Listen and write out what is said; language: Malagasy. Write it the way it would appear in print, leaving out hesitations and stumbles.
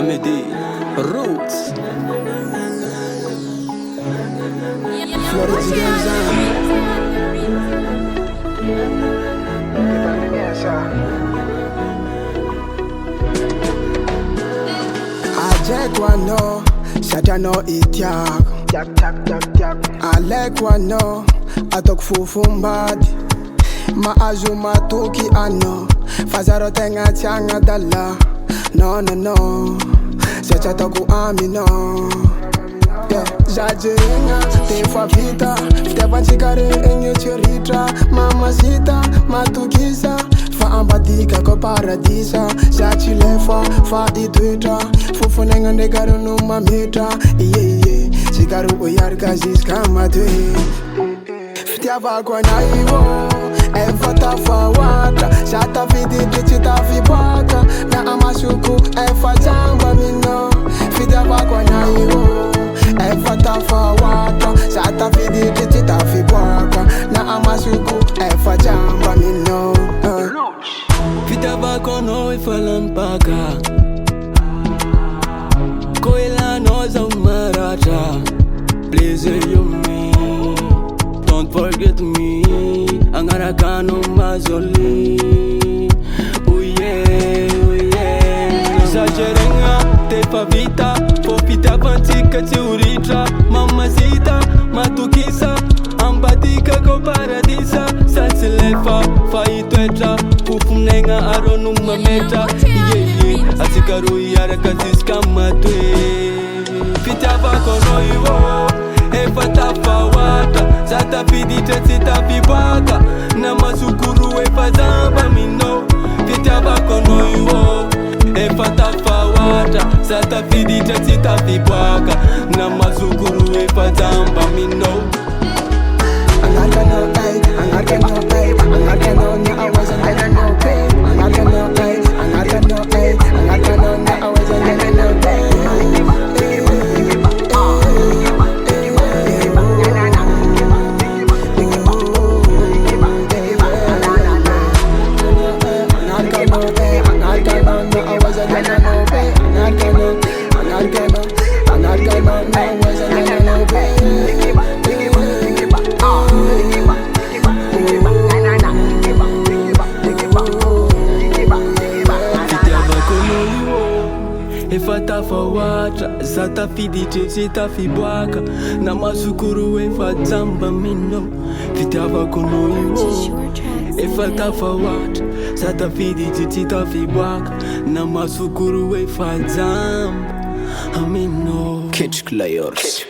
AMEDÉ, Roots. FLORI Ajekwano, Satano itiak. Alekwano, atok fufumbadi. Ma azuma tuki ano, fazaro tenga changa dala. No, secha toku amino. Zajenga, te fa vita. Te vanchikare enye chiritra. Mamacita, matukisa. Fa ambatika ko paradisa. Zachilefa, fa itwita. Fufunenga negaro no mamita. Iye, chikaru uyarka ziskama twe. Ftiava kwa naiwo. Efata fa wata. Shata vidi tichita vibaka. Na amasuku efa jamba mino. Ftiava kwa naiwo. Efata fa wata. Shata vidi tichita vibaka. Na amasuku efa jamba mino. Fitava kono ifalan paka. Koila noza umarata. Please you me. Don't forget me. Angarakano mazoli. Oh yeah. Exagerenga, te fa vita. Fopita vantika tiuritra. Mamacita, matukisa. Ambatika ko paradisa. Satsilefa, faitwetra. Fufunenga aronu mameta. Yeah. Asikaru yaraka ziskama twe. Fitava kono iwo. Efata fa wata. Zata fidite sita fibaka. Na masukuru efa zamba mino. Fitava kono iwo. Efata fa wata. Zata fidite sita fibaka. Na masukuru efa zamba mino. Angargano, na always no pay. Angargano, na always no pay. Efata fa wata, zata fidite sita fibwaka. Na masukuru efa zamba mino. Fitava kono iwo. Efata fa wata, zata fidite sita fibwaka. Na masukuru efa zamba mino. Catch Clayors.